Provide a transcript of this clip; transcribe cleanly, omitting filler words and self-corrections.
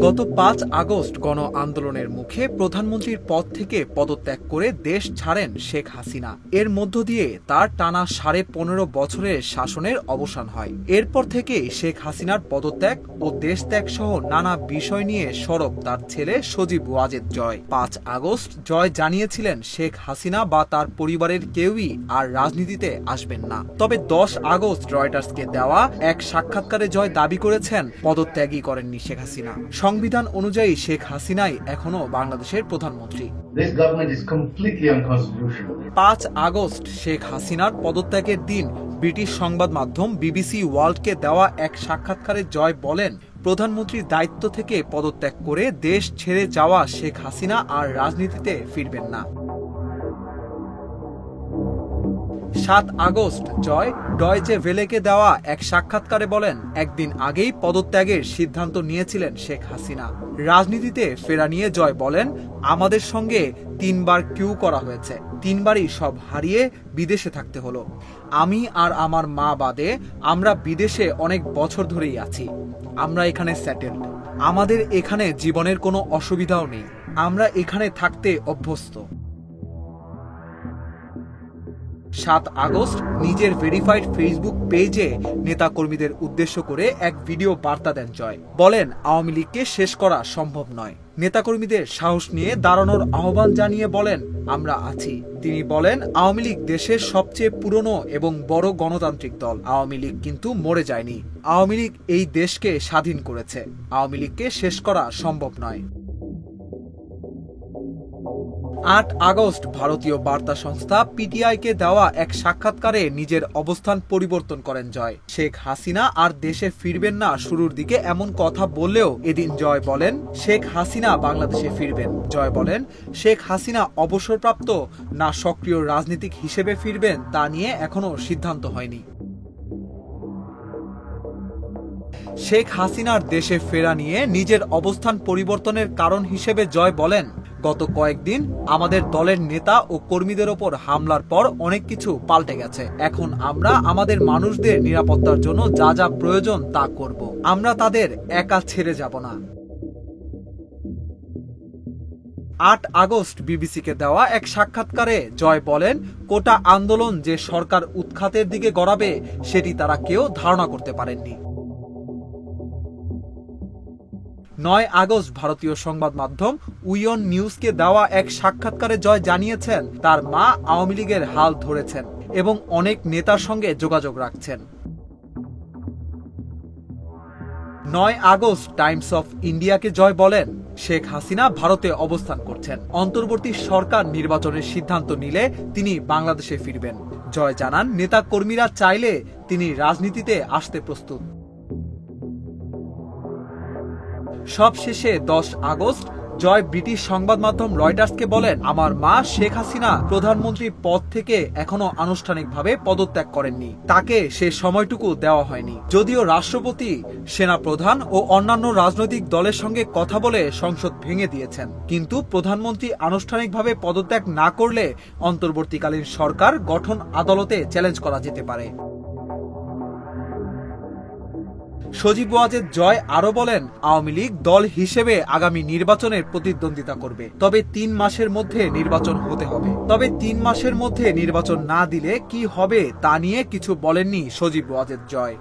গত ৫ আগস্ট গণ আন্দোলনের মুখে প্রধানমন্ত্রীর পদ থেকে পদত্যাগ করে দেশ ছাড়েন শেখ হাসিনা। এর মধ্য দিয়ে তার টানা ১৫.৫ বছরের শাসনের অবসান হয়। এরপর থেকে শেখ হাসিনার পদত্যাগ ও দেশত্যাগ সহ নানা বিষয় নিয়ে সরব তার ছেলে সজীব ওয়াজেদ জয়। ৫ আগস্ট জয় জানিয়েছিলেন শেখ হাসিনা বা তার পরিবারের কেউই আর রাজনীতিতে আসবেন না। তবে ১০ আগস্ট রয়টার্সকে দেওয়া এক সাক্ষাৎকারে জয় দাবি করেছেন পদত্যাগই করেননি শেখ হাসিনা। সংবিধান অনুযায়ী শেখ হাসিনাই এখনো বাংলাদেশের প্রধানমন্ত্রী। ৫ আগস্ট শেখ হাসিনার পদত্যাগের দিন ব্রিটিশ সংবাদ মাধ্যম বিবিসি ওয়ার্ল্ডকে দেওয়া এক সাক্ষাৎকারে জয় বলেন, প্রধানমন্ত্রীর দায়িত্ব থেকে পদত্যাগ করে দেশ ছেড়ে যাওয়া শেখ হাসিনা আর রাজনীতিতে ফিরবেন না। ৭ আগস্ট জয় ডয়েচে ভেলেকে দেওয়া এক সাক্ষাৎকারে বলেন, একদিন আগেই পদত্যাগের সিদ্ধান্ত নিয়েছিলেন শেখ হাসিনা। রাজনীতিতে ফেরা নিয়ে জয় বলেন, আমাদের সঙ্গে ৩ বার কিউ করা হয়েছে, ৩ বারই সব হারিয়ে বিদেশে থাকতে হলো। আমি আর আমার মা বাদে আমরা বিদেশে অনেক বছর ধরেই আছি। আমরা এখানে সেটেলড। আমাদের এখানে জীবনের কোনো অসুবিধাও নেই। আমরা এখানে থাকতে অভ্যস্ত। ৭ আগস্ট নিজের ভেরিফাইড ফেসবুক পেজে নেতাকর্মীদের উদ্দেশ্য করে এক ভিডিও বার্তা দেন জয়। বলেন, আওয়ামী লীগকে শেষ করা সম্ভব নয়। নেতাকর্মীদের সাহস নিয়ে দাঁড়ানোর আহ্বান জানিয়ে বলেন, আমরা আছি। তিনি বলেন, আওয়ামী লীগ দেশের সবচেয়ে পুরনো এবং বড় গণতান্ত্রিক দল। আওয়ামী লীগ কিন্তু মরে যায়নি। আওয়ামী লীগ এই দেশকে স্বাধীন করেছে। আওয়ামী লীগকে শেষ করা সম্ভব নয়। ৮ আগস্ট ভারতীয় বার্তা সংস্থা পিটিআইকে দেওয়া এক সাক্ষাৎকারে নিজের অবস্থান পরিবর্তন করেন জয়। শেখ হাসিনা আর দেশে ফিরবেন না শুরুর দিকে এমন কথা বললেও এদিন জয় বলেন, শেখ হাসিনা বাংলাদেশে ফিরবেন। জয় বলেন, শেখ হাসিনা অবসরপ্রাপ্ত না সক্রিয় রাজনীতিক হিসেবে ফিরবেন তা নিয়ে এখনো সিদ্ধান্ত হয়নি। শেখ হাসিনার দেশে ফেরা নিয়ে নিজের অবস্থান পরিবর্তনের কারণ হিসেবে জয় বলেন, গত কয়েকদিন আমাদের দলের নেতা ও কর্মীদের ওপর হামলার পর অনেক কিছু পাল্টে গেছে। এখন আমরা আমাদের মানুষদের নিরাপত্তার জন্য যা যা প্রয়োজন তা করব। আমরা তাদের একা ছেড়ে যাব না। ৮ আগস্ট বিবিসিকে দেওয়া এক সাক্ষাৎকারে জয় বলেন, কোটা আন্দোলন যে সরকার উৎখাতের দিকে গড়াবে সেটি তারা কেউ ধারণা করতে পারেননি। ৯ আগস্ট ভারতীয় সংবাদ মাধ্যম উইয়ন নিউজকে দেওয়া এক সাক্ষাৎকারে জয় জানিয়েছেন, তার মা আওয়ামী লীগের হাল ধরেছেন এবং অনেক নেতার সঙ্গে যোগাযোগ রাখছেন। ৯ আগস্ট টাইমস অফ ইন্ডিয়াকে জয় বলেন, শেখ হাসিনা ভারতে অবস্থান করছেন। অন্তর্বর্তী সরকার নির্বাচনের সিদ্ধান্ত নিলে তিনি বাংলাদেশে ফিরবেন। জয় জানান, নেতা কর্মীরা চাইলে তিনি রাজনীতিতে আসতে প্রস্তুত। সবশেষে ১০ আগস্ট জয় ব্রিটিশ সংবাদ মাধ্যম রয়টার্সকে বলেন, আমার মা শেখ হাসিনা প্রধানমন্ত্রীর পদ থেকে এখনো আনুষ্ঠানিকভাবে পদত্যাগ করেননি। তাকে সে সময়টুকু দেওয়া হয়নি। যদিও রাষ্ট্রপতি, সেনাপ্রধান ও অন্যান্য রাজনৈতিক দলের সঙ্গে কথা বলে সংসদ ভেঙে দিয়েছেন, কিন্তু প্রধানমন্ত্রী আনুষ্ঠানিকভাবে পদত্যাগ না করলে অন্তর্বর্তীকালীন সরকার গঠন আদালতে চ্যালেঞ্জ করা যেতে পারে। সজীব ওয়াজেদ জয় আরো বলেন, আওয়ামী লীগ দল হিসেবে আগামী নির্বাচনের প্রতিদ্বন্দ্বিতা করবে, তবে ৩ মাসের মধ্যে নির্বাচন হতে হবে। তবে ৩ মাসের মধ্যে নির্বাচন না দিলে কি হবে তা নিয়ে কিছু বলেননি সজীব ওয়াজেদ জয়।